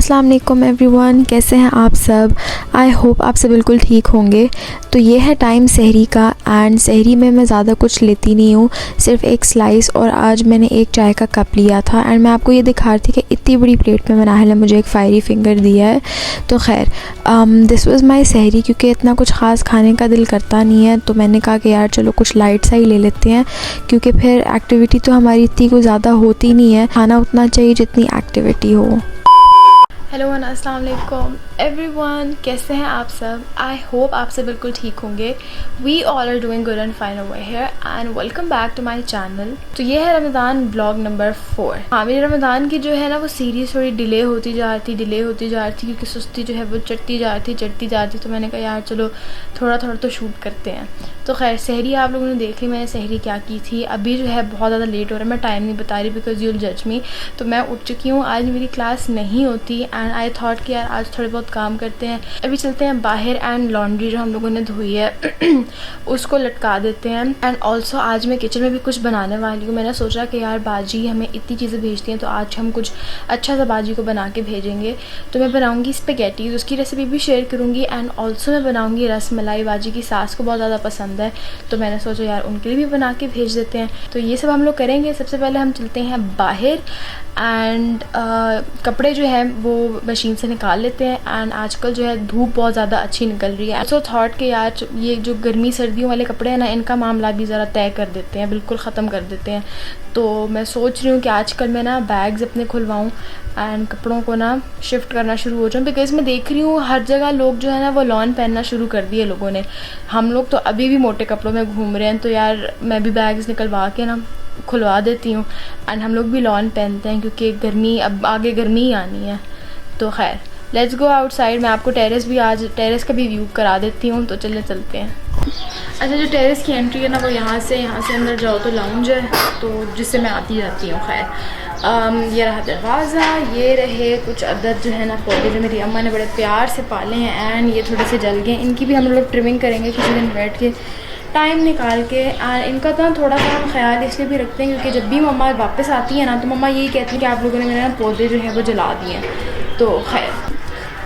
अस्सलाम वालेकुम एवरीवन, कैसे हैं आप सब। आई होप आप सब बिल्कुल ठीक होंगे। तो ये है टाइम सहरी का एंड सहरी में मैं ज़्यादा कुछ लेती नहीं हूँ, सिर्फ एक स्लाइस और आज मैंने एक चाय का कप लिया था। एंड मैं आपको ये दिखा रही थी कि इतनी बड़ी प्लेट में नाहिल ने मुझे एक फायरी फिंगर दिया है। तो खैर दिस वाज़ माई सहरी, क्योंकि इतना कुछ ख़ास खाने का दिल करता नहीं है तो मैंने कहा कि यार चलो कुछ लाइट सा ही ले लेते हैं, क्योंकि फिर एक्टिविटी तो हमारी इतनी कोई ज़्यादा होती नहीं है, खाना उतना चाहिए जितनी एक्टिविटी हो। हेलो अस्सलाम वालेकुम एवरीवन, कैसे हैं आप सब। आई होप आप सब बिल्कुल ठीक होंगे। We all are doing good and fine over here and welcome back to my channel. तो ये है रमज़ान ब्लॉग नंबर 4। हाँ, मेरी रमज़ान की जो है ना वो सीरीज़ थोड़ी डिले होती जा रही थी क्योंकि सुस्ती जो है वो चढ़ती जा रही थी। तो मैंने कहा यार चलो थोड़ा तो शूट करते हैं। तो खैर सहरी आप लोगों ने देख ली, मैंने सहरी क्या की थी। अभी जो है बहुत ज़्यादा लेट हो रहा है, मैं टाइम नहीं बता रही बिकॉज यू विल जज मी। तो मैं उठ चुकी हूँ, आज मेरी क्लास नहीं होती एंड आई थॉट कि यार आज थोड़े बहुत काम करते हैं। अभी चलते हैं बाहर एंड लॉन्ड्री जो हम लोगों ने धोई है उसको लटका देते हैं। एंड ऑल्सो आज मैं किचन में भी कुछ बनाने वाली हूँ। मैंने सोचा कि यार बाजी हमें इतनी चीज़ें भेजती हैं तो आज हम कुछ अच्छा सा बाजी को बना के भेजेंगे। तो मैं बनाऊँगी स्पेगेटीज, उसकी रेसिपी भी शेयर करूँगी एंड ऑल्सो मैं बनाऊँगी रस मलाई। बाजी की सास को बहुत ज़्यादा पसंद है तो मैंने सोचा यार उनके लिए भी बना के भेज देते हैं। तो ये सब हम लोग करेंगे। सबसे पहले हम चलते हैं बाहर एंड कपड़े जो है वो मशीन से निकाल लेते हैं। एंड आजकल जो है धूप बहुत ज़्यादा अच्छी निकल रही है। सो थॉट कि यार ये जो गर्मी सर्दियों वाले कपड़े हैं ना, इनका मामला भी ज़रा तय कर देते हैं, बिल्कुल ख़त्म कर देते हैं। तो मैं सोच रही हूँ कि आजकल मैं ना बैग्स अपने खुलवाऊँ एंड कपड़ों को ना शिफ्ट करना शुरू हो जाऊँ, बिकॉज़ मैं देख रही हूँ हर जगह लोग जो है ना वो लॉन पहनना शुरू कर दिए लोगों ने। हम लोग तो अभी भी मोटे कपड़ों में घूम रहे हैं। तो यार मैं भी बैग्स निकलवा के ना खुलवा देती हूँ एंड हम लोग भी लॉन पहनते हैं, क्योंकि गर्मी अब आगे गर्मी ही आनी है। तो खैर लेट्स गो आउटसाइड। मैं आपको टेरेस का भी व्यू करा देती हूँ। तो चलते हैं। अच्छा, जो टेरेस की एंट्री है ना वो यहाँ से अंदर जाओ तो लाउंज है, तो जिससे मैं आती जाती हूँ। खैर ये रहा दरवाज़ा। ये रहे कुछ अदद जो है ना पौधे जो मेरी अम्मा ने बड़े प्यार से पाले हैं एंड ये थोड़े से जल गए। इनकी भी हम लोग ट्रिमिंग करेंगे किसी दिन बैठ के टाइम निकाल के। एंड इनका तो थोड़ा सा हम ख्याल इसलिए भी रखते हैं क्योंकि जब भी मम्मा वापस आती है ना तो मम्मा यही कहती है कि आप लोगों ने मेरे ना पौधे जो है वो जला दिए हैं। तो खैर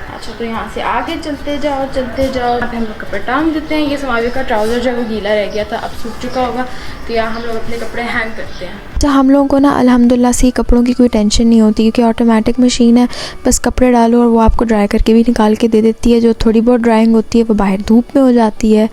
अच्छा, तो यहाँ से आगे चलते जाओ। अब हम लोग कपड़े टांग देते हैं। ये समावे का ट्राउज़र जो है वो गीला रह गया था, अब सूख चुका होगा। तो यहाँ हम लोग अपने कपड़े हैंग करते हैं। तो हम लोगों को ना अल्हम्दुलिल्लाह से कपड़ों की कोई टेंशन नहीं होती, क्योंकि ऑटोमेटिक मशीन है, बस कपड़े डालो और वो आपको ड्राई करके भी निकाल के दे देती है। जो थोड़ी बहुत ड्राइंग होती है वो बाहर धूप में हो जाती है।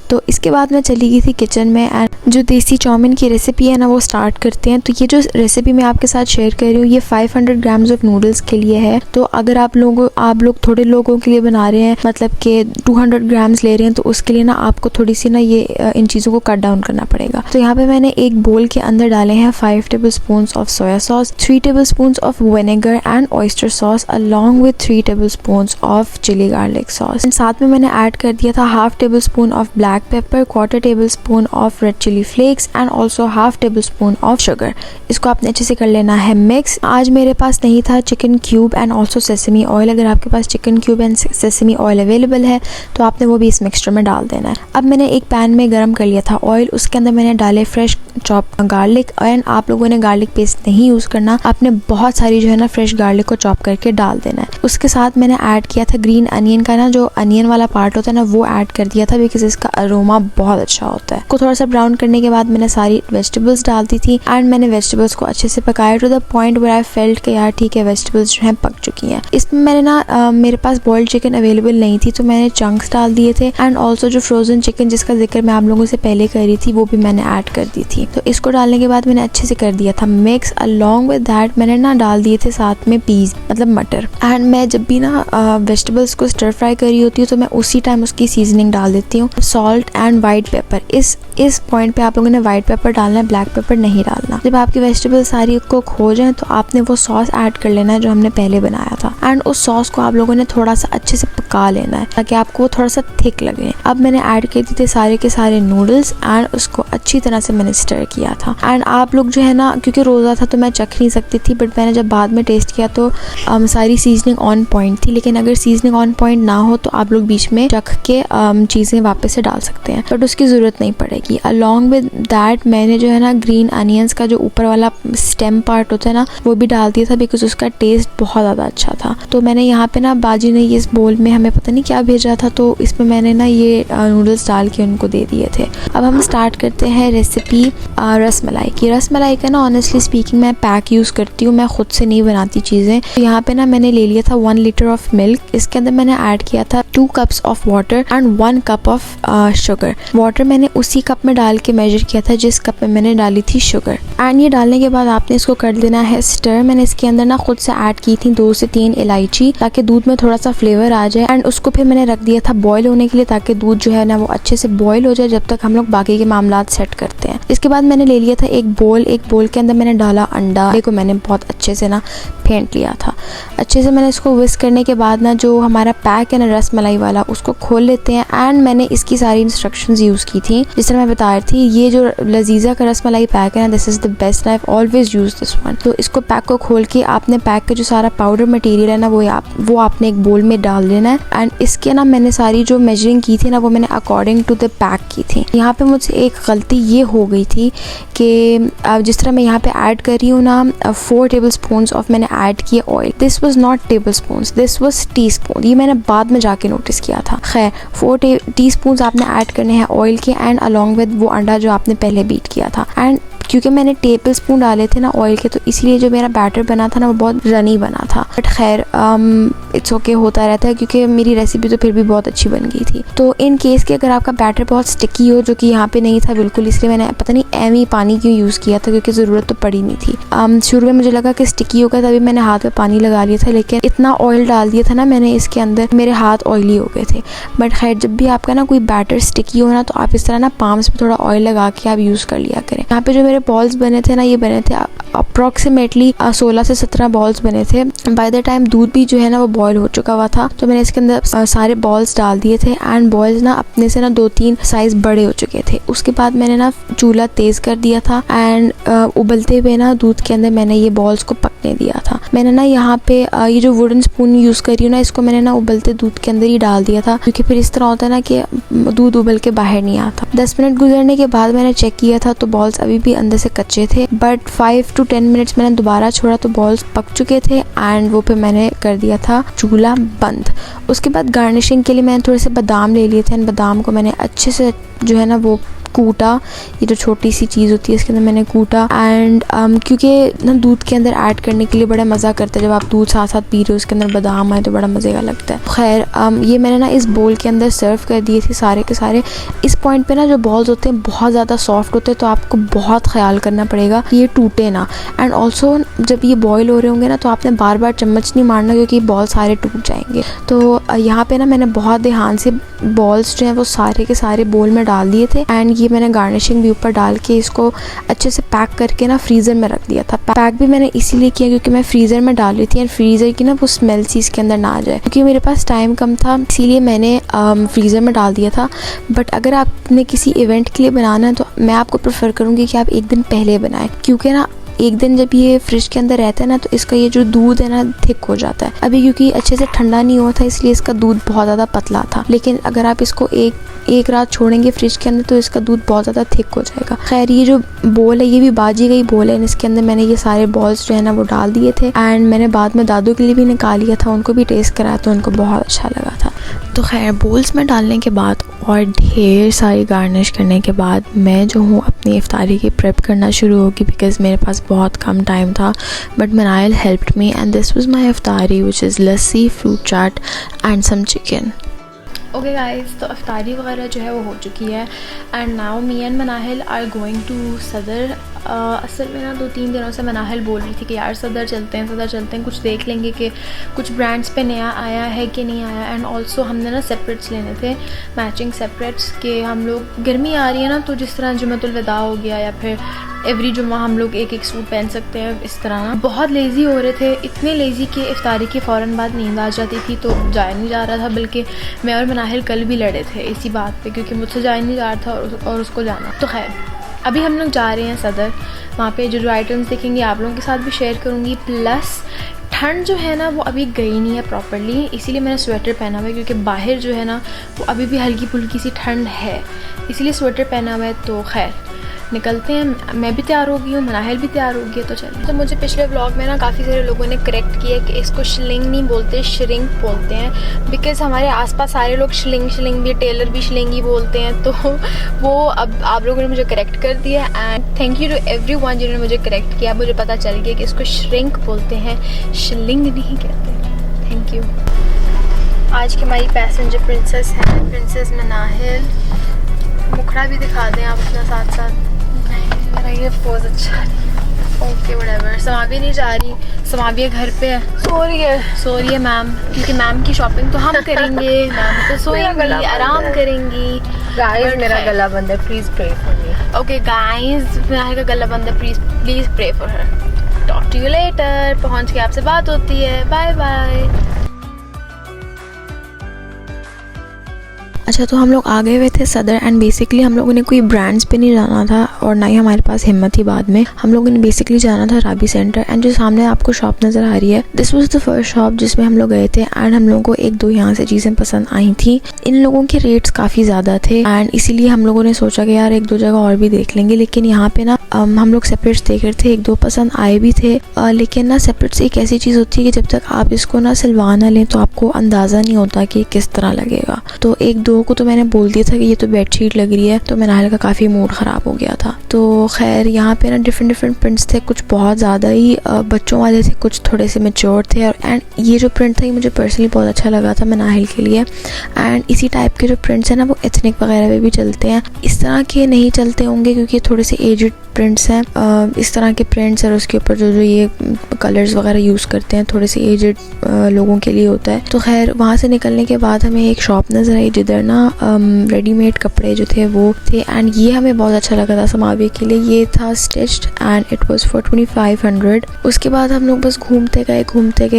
तो इसके बाद मैं चली गई थी किचन में एंड जो देसी चाउमीन की रेसिपी है ना वो स्टार्ट करते हैं। तो ये जो रेसिपी मैं आपके साथ शेयर कर रही हूँ ये 500 ग्राम्स ऑफ नूडल्स के लिए है। तो अगर आप लोग थोड़े लोगों के लिए बना रहे हैं, मतलब कि 200 ग्राम्स ले रहे हैं, तो उसके लिए ना आपको थोड़ी सी ना ये इन चीज़ों को कट डाउन करना पड़ेगा। तो यहाँ पे मैंने एक बोल के अंदर डाले हैं 5 tablespoon of soya sauce, 3 tablespoon of vinegar and oyster sauce along with 3 tablespoon of chilli garlic sauce. साथ में मैंने ऐड कर दिया था half tablespoon of black pepper, 1/4 tablespoon of red chilli flakes and also half tablespoon of sugar. इसको आपने अच्छे से कर लेना है मिक्स। आज मेरे पास नहीं था chicken cube and also sesame oil. अगर आपके पास chicken cube and sesame oil available है तो आपने वो भी इस मिक्सचर में डाल देना है। अब मैंने एक पैन में गर्म कर लिया था ऑयल, उसके अंदर मैंने डाले फ्रेश चॉप गार्लिक। एंड आप लोगों ने गार्लिक पेस्ट नहीं यूज़ करना, आपने बहुत सारी जो है ना फ्रेश गार्लिक को चॉप करके डाल देना है। उसके साथ मैंने ऐड किया था ग्रीन अनियन का ना, जो अनियन वाला पार्ट होता है ना वो ऐड कर दिया था, बिकॉज इसका अरोमा बहुत अच्छा होता है। को थोड़ा सा ब्राउन करने के बाद मैंने सारी वेजिटेबल्स डाल दी थी एंड मैंने वेजिटेबल्स को अच्छे से पकाया to the point where I felt कि यार ठीक है वेजिटेबल्स जो हैं पक चुकी हैं। इसमें मैंने ना मेरे पास बॉइल्ड चिकन अवेलेबल नहीं थी तो मैंने चंक्स डाल दिए थे एंड ऑल्सो जो फ्रोजन चिकन जिसका जिक्र मैं आप लोगों से पहले कर रही थी वो भी मैंने ऐड कर दी थी। तो इसको डालने के बाद मैंने अच्छे से कर दिया था मिक्स। अलॉन्ग विद दैट मैंने ना डाल दिए थे साथ में पीस, मतलब मटर। एंड मैं जब भी ना वेजिटेबल्स को स्टर फ्राई कर रही होती हूँ तो मैं उसी टाइम उसकी सीजनिंग डाल देती हूँ, सॉल्ट एंड वाइट पेपर। इस पॉइंट पे आप लोगों ने वाइट पेपर डालना है, ब्लैक पेपर नहीं डालना। जब आपकी वेजिटेबल सारी कुक हो जाए तो आपने वो सॉस ऐड कर लेना है जो हमने पहले बनाया था एंड उस सॉस को आप लोगों ने थोड़ा थोड़ा सा अच्छे से पका लेना है ताकि आपको थोड़ा सा थिक लगे। अब मैंने ऐड कर दी थे सारे के सारे नूडल्स एंड उसको अच्छी तरह से मैंने स्टर किया था। एंड आप लोग जो है ना, क्योंकि रोज़ा था तो मैं चख नहीं सकती थी, बट मैंने जब बाद में टेस्ट किया तो सारी सीजनिंग ऑन पॉइंट थी। लेकिन अगर सीजनिंग ऑन पॉइंट ना हो तो आप लोग बीच में चख के चीज़ें वापस से डाल सकते हैं, बट उसकी ज़रूरत नहीं पड़ेगी। अलॉन्ग विद दैट मैंने जो है ना ग्रीन अनियंस का जो ऊपर वाला स्टेम पार्ट होता है ना वो भी डाल दिया था, बिकॉज उसका टेस्ट बहुत ज़्यादा अच्छा था। तो मैंने यहाँ पे ना बाजी ने इस बोल में हमें पता नहीं क्या भेजा था, तो इसमें मैंने ना ये नूडल्स डाल के उनको दे दिए थे। अब हम स्टार्ट करते हैं रेसिपी रस मलाई की। रस मलाई का ना ऑनेस्टली स्पीकिंग मैं पैक यूज़ करती हूँ, मैं खुद से नहीं बनाती चीज़ें। तो यहाँ पे ना मैंने ले लिया था 1 लीटर ऑफ मिल्क। इसके अंदर मैंने ऐड किया था 2 cups of water and 1 cup of sugar. Water मैंने उसी कप में डाल के मेजर किया था जिस कप में मैंने डाली थी शुगर। एंड ये डालने के बाद आपने इसको कर देना है स्टर। मैंने इसके अंदर ना खुद से ऐड की थी 2 से 3 इलायची ताकि दूध में थोड़ा सा फ्लेवर आ जाए। एंड उसको फिर मैंने रख दिया था बॉयल होने के लिए ताकि दूध जो है ना वो अच्छे से बॉयल हो जाए जब तक हम लोग बाकी के मामलात सेट करते हैं। इसके बाद मैंने ले लिया था एक बोल के अंदर मैंने डाला अंडा को मैंने बहुत अच्छे से ना फेंट लिया था। अच्छे से मैंने इसको विस्क करने के बाद ना जो हमारा पैक है ना रस मलाई वाला उसको खोल लेते हैं। एंड मैंने इसकी सारी इंस्ट्रक्शंस यूज़ की थी जिस तरह मैं बता रही थी। ये जो लजीज़ा का रस मलाई पैक है ना, this is the best, I have always use this one. तो इसको पैक को खोल के आपने पैक का जो सारा पाउडर मटेरियल है ना वो आपने एक बोल में डाल देना है। एंड इसके ना मैंने सारी जो मेजरिंग की थी ना वो मैंने अकॉर्डिंग टू द पैक की थी। यहाँ पे मुझसे एक गलती ये हो गई थी कि जिस तरह मैं यहाँ पे ऐड कर रही हूँ ना 4 टेबल स्पून ऑफ मैंने ऐड किया oil. This was not table spoon, this was tea spoon. ये मैंने बाद में जाके नोटिस किया था। खैर 4 टी स्पून आपने ऐड करने हैं ऑयल के एंड अलॉन्ग विद वो अंडा जो आपने पहले बीट किया था। एंड क्योंकि मैंने टेबल स्पून डाले थे ना ऑयल के तो इसलिए जो मेरा बैटर बना था ना वो बहुत रनी बना था। बट खैर इट्स ओके, होता रहता है क्योंकि मेरी रेसिपी तो फिर भी बहुत अच्छी बन गई थी। तो इन केस के अगर आपका बैटर बहुत स्टिकी हो, जो कि यहाँ पे नहीं था बिल्कुल, इसलिए मैंने पता नहीं एमी पानी क्यों यूज़ किया था क्योंकि ज़रूरत तो पड़ी नहीं थी। शुरू में मुझे लगा कि स्टिकी होगा तभी मैंने हाथ में पानी लगा लिया था, लेकिन इतना ऑयल डाल दिया था ना मैंने इसके अंदर, मेरे हाथ ऑयली हो गए थे। बट खैर जब भी आपका ना कोई बैटर स्टिकी हो ना तो आप इस तरह ना पाम्स पे थोड़ा ऑयल लगा के आप यूज़ कर लिया करें। यहाँ पे जो मेरे बॉल्स बने थे ना ये बने थे अप्रॉक्सीमेटली 16 से 17 बॉल्स बने थे। बाय द टाइम दूध भी जो है ना वो बॉयल हो चुका हुआ था तो मैंने इसके अंदर सारे बॉल्स डाल दिए थे। एंड बॉल्स ना अपने से ना 2-3 साइज बड़े हो चुके थे। उसके बाद मैंने ना चूल्हा तेज़ कर दिया था एंड उबलते हुए ना दूध के अंदर मैंने ये बॉल्स को पकने दिया था। मैंने ना यहाँ पे ये जो वुडन स्पून यूज़ करी हूँ ना इसको मैंने ना उबलते दूध के अंदर ही डाल दिया था क्योंकि फिर इस तरह होता है ना कि दूध उबल के बाहर नहीं आता। 10 मिनट गुजरने के बाद मैंने चेक किया था तो बॉल्स अभी भी अंदर से कच्चे थे, बट 5 to 10 मिनट्स मैंने दोबारा छोड़ा तो बॉल्स पक चुके थे एंड वो पे मैंने कर दिया था चूल्हा बंद। उसके बाद गार्निशिंग के लिए मैंने थोड़े से बादाम ले लिए थे एंड बादाम को मैंने अच्छे से जो है ना वो कूटा। ये जो छोटी सी चीज़ होती है इसके अंदर मैंने कूटा। एंड क्योंकि ना दूध के अंदर ऐड करने के लिए बड़ा मज़ा करता है, जब आप दूध साथ साथ पी रहे हो उसके अंदर बादाम आए तो बड़ा मज़े का लगता है। खैर ये मैंने ना इस बोल के अंदर सर्व कर दिए थे सारे के सारे। इस पॉइंट पे ना जो बॉल्स होते हैं बहुत ज़्यादा सॉफ्ट होते हैं तो आपको बहुत ख्याल करना पड़ेगा कि ये टूटे ना। एंड ऑल्सो जब ये बॉयल हो रहे होंगे ना तो आपने बार बार चम्मच नहीं मारना क्योंकि बॉल सारे टूट जाएंगे। तो यहाँ पे ना मैंने बहुत ध्यान से बॉल्स जो हैं वो सारे के सारे बोल में डाल दिए थे एंड ये मैंने गार्निशिंग भी ऊपर डाल के इसको अच्छे से पैक करके ना फ्रीज़र में रख दिया था। पैक भी मैंने इसीलिए किया क्योंकि मैं फ्रीज़र में डाल रही थी एंड फ्रीज़र की ना वो स्मेल सी इसके अंदर ना आ जाए, क्योंकि मेरे पास टाइम कम था इसीलिए मैंने फ्रीज़र में डाल दिया था। बट अगर आपने किसी इवेंट के लिए बनाना है तो मैं आपको प्रेफर करूँगी कि आप एक दिन पहले बनाएं, क्योंकि ना एक दिन जब ये फ्रिज के अंदर रहता है ना तो इसका ये जो दूध है ना थिक हो जाता है। अभी क्योंकि अच्छे से ठंडा नहीं हुआ था इसलिए इसका दूध बहुत ज़्यादा पतला था, लेकिन अगर आप इसको एक रात छोड़ेंगे फ्रिज के अंदर तो इसका दूध बहुत ज़्यादा थिक हो जाएगा। खैर ये जो बोल है ये भी बाजी गई बोल है, इसके अंदर मैंने ये सारे बॉल्स जो है ना वो डाल दिए थे एंड मैंने बाद में दादू के लिए भी निकाल लिया था, उनको भी टेस्ट कराया तो उनको बहुत अच्छा लगा था। तो खैर बोल्स में डालने के बाद और ढेर सारी गार्निश करने के बाद मैं जो हूँ अपनी इफ्तारी की प्रेप करना शुरू होगी बिकॉज मेरे पास बहुत कम टाइम था। But Manail helped me and this was my इफ्तारी which is lassi, fruit chaat and some chicken. Okay guys, तो इफ्तारी वगैरह जो है वो हो चुकी है and now me and Manahil are going to Saddar असल में ना 2-3 दिनों से मनाहिल बोल रही थी कि यार सदर चलते हैं, कुछ देख लेंगे कि कुछ ब्रांड्स पे नया आया है कि नहीं आया। एंड ऑल्सो हमने ना सेपरेट्स लेने थे, मैचिंग सेपरेट्स, के हम लोग गर्मी आ रही है ना, तो जिस तरह जुम्मतुल विदा हो गया या फिर एवरी जुम्मा हम लोग एक एक सूट पहन सकते हैं, इस तरह ना। बहुत लेज़ी हो रहे थे, इतने लेज़ी कि इफ्तारी के फ़ौरन बाद नींद आ जाती थी तो जाया नहीं जा रहा था। बल्कि मैं और मनाहिल कल भी लड़े थे इसी बात पे, क्योंकि मुझसे जाया नहीं जा रहा था और उसको जाना। तो खैर अभी हम लोग जा रहे हैं सदर। वहाँ पे जो आइटम्स देखेंगे आप लोगों के साथ भी शेयर करूँगी। प्लस ठंड जो है ना वो अभी गई नहीं है प्रॉपर्ली, इसीलिए मैंने स्वेटर पहना हुआ है, क्योंकि बाहर जो है ना वो अभी भी हल्की फुल्की सी ठंड है, इसीलिए स्वेटर पहना हुआ है। तो खैर निकलते हैं। मैं भी तैयार हो गई हूँ, मनाहिल भी तैयार हो गई है, तो चलिए। तो मुझे पिछले व्लॉग में ना काफ़ी सारे लोगों ने करेक्ट किया कि इसको शिलिंग नहीं बोलते, श्रिंक बोलते हैं, बिकॉज़ हमारे आसपास सारे लोग शिलिंग भी, टेलर भी शिलिंग ही बोलते हैं। तो वो अब आप लोगों ने मुझे करेक्ट कर दिया and thank you to everyone जिन्होंने मुझे करेक्ट किया। मुझे पता चल गया कि इसको श्रिंक बोलते हैं, शिलिंग नहीं कहते। Thank you. आज की हमारी पैसेंजर प्रिंसेस है, प्रिंसेस मनाहिल। मुखड़ा भी दिखा दें आप अपना साथ साथ। मेरा ये पोज अच्छा नहीं। Okay whatever. समाविया नहीं जा रही, समाविया घर पे है, सो रही है मैम, क्योंकि मैम की शॉपिंग तो हम करेंगे, मैम तो सोएंगी, आराम करेंगी। गाइस मेरा गला बंद है, please pray for me. Okay guys, मेरा का गला बंद है, please pray for her. Talk to you later. पहुंच के आपसे बात होती है। Bye bye. अच्छा, तो हम लोग आ गए हुए थे सदर एंड बेसिकली हम लोगों ने कोई ब्रांड्स पे नहीं जाना था और ना ही हमारे पास हिम्मत थी। बाद में हम लोगों ने बेसिकली जाना था राबी सेंटर। एंड जो सामने आपको शॉप नज़र आ रही है, this was the first shop जिसमें हम लोग गए थे। एंड हम लोगों को 1-2 यहाँ से चीज़ें पसंद आई थी। इन लोगों के रेट्स काफ़ी ज़्यादा थे एंड इसीलिए हम लोगों ने सोचा कि यार 1-2 जगह और भी देख लेंगे। लेकिन यहाँ पे ना हम लोग सेपरेट्स देख रहे थे, 1-2 पसंद आए भी थे। लेकिन ना सेपरेट्स एक ऐसी चीज़ होती है कि जब तक आप इसको ना सिलवा ना लें तो आपको अंदाज़ा नहीं होता कि किस तरह लगेगा। तो 1-2 को तो मैंने बोल दिया था कि ये तो बेडशीट लग रही है, तो मनाहिल का काफ़ी मूड ख़राब हो गया था। तो खैर यहाँ पे ना डिफरेंट प्रिंट्स थे, कुछ बहुत ज़्यादा ही बच्चों वाले थे, कुछ थोड़े से मैच्योर थे। और एंड ये जो प्रिंट था ये मुझे पर्सनली बहुत अच्छा लगा था मनाहिल के लिए। एंड इसी टाइप के जो प्रिंट्स हैं ना वो एथनिक वगैरह में भी चलते हैं। इस तरह के नहीं चलते होंगे क्योंकि थोड़े से एजड प्रिंट्स हैं। इस तरह के प्रिंट्स और उसके ऊपर जो ये कलर्स वगैरह यूज़ करते हैं थोड़े से एजड लोगों के लिए होता है। तो खैर वहाँ से निकलने के बाद हमें एक शॉप नज़र आई जिधर ना रेडीमेड कपड़े जो थे वो थे। एंड ये हमें बहुत अच्छा लगा था समाविया के लिए। ये था stitched and it was for 2500। उसके बाद हम लोग बस घूमते गए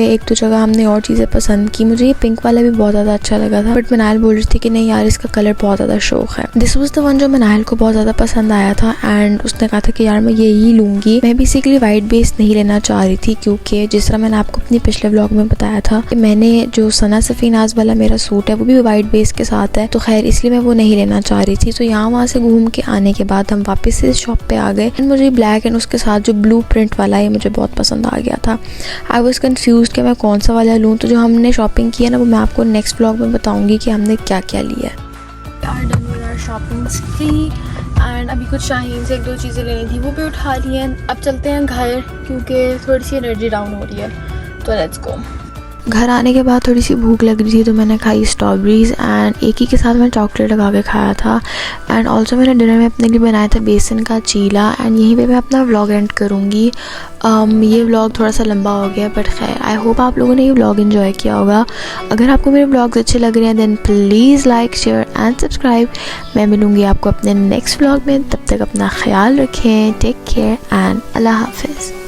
1-2 जगह हमने और चीज़ें पसंद की। मुझे ये पिंक वाला भी बहुत ज़्यादा अच्छा लगा था, बट मनाहिल बोल रही थी कि नहीं यार इसका कलर बहुत ज़्यादा शौक है। दिस वाज द वन जो मनाहिल को बहुत ज़्यादा पसंद आया था एंड उसने कहा था कि यार मैं यही लूँगी। मैं बेसिकली वाइट बेस नहीं लेना चाह रही थी क्योंकि जिस तरह मैंने आपको अपने पिछले व्लॉग में बताया था कि मैंने जो सना सफीनाज वाला मेरा सूट है वो भी वाइट बेस के साथ है, तो खैर इसलिए मैं वो नहीं लेना चाह रही थी। तो यहाँ वहाँ से घूम के आने के बाद हम वापस से शॉप पे आ गए एंड मुझे ब्लैक एंड उसके साथ जो ब्लू प्रिंट वाला है मुझे बहुत पसंद आ गया था। आई वॉज कन्फ्यूज कि मैं कौन सा वाला लूँ। तो जो हमने शॉपिंग की है ना वो मैं आपको नेक्स्ट व्लॉग में बताऊँगी कि हमने क्या क्या लिया है। शॉपिंग एंड अभी कुछ शाहीन से 1-2 चीज़ें लेनी थी वो भी उठा ली हैं। अब चलते हैं घर क्योंकि थोड़ी सी एनर्जी डाउन हो रही है, तो लेट्स गो। घर आने के बाद थोड़ी सी भूख लग रही थी तो मैंने खाई स्ट्रॉबेरीज़ एंड एक ही के साथ मैंने चॉकलेट लगा के खाया था। एंड ऑल्सो मैंने डिनर में अपने लिए बनाया था बेसन का चीला। एंड यहीं पे मैं अपना व्लॉग एंड करूँगी। ये व्लॉग थोड़ा सा लंबा हो गया बट खैर आई होप आप लोगों ने ये व्लॉग एंजॉय किया होगा। अगर आपको मेरे व्लॉग्स अच्छे लग रहे हैं then please like share and subscribe. मैं मिलूँगी आपको अपने नेक्स्ट व्लॉग में, तब तक अपना ख्याल रखें। टेक केयर एंड अल्लाह हाफिज़।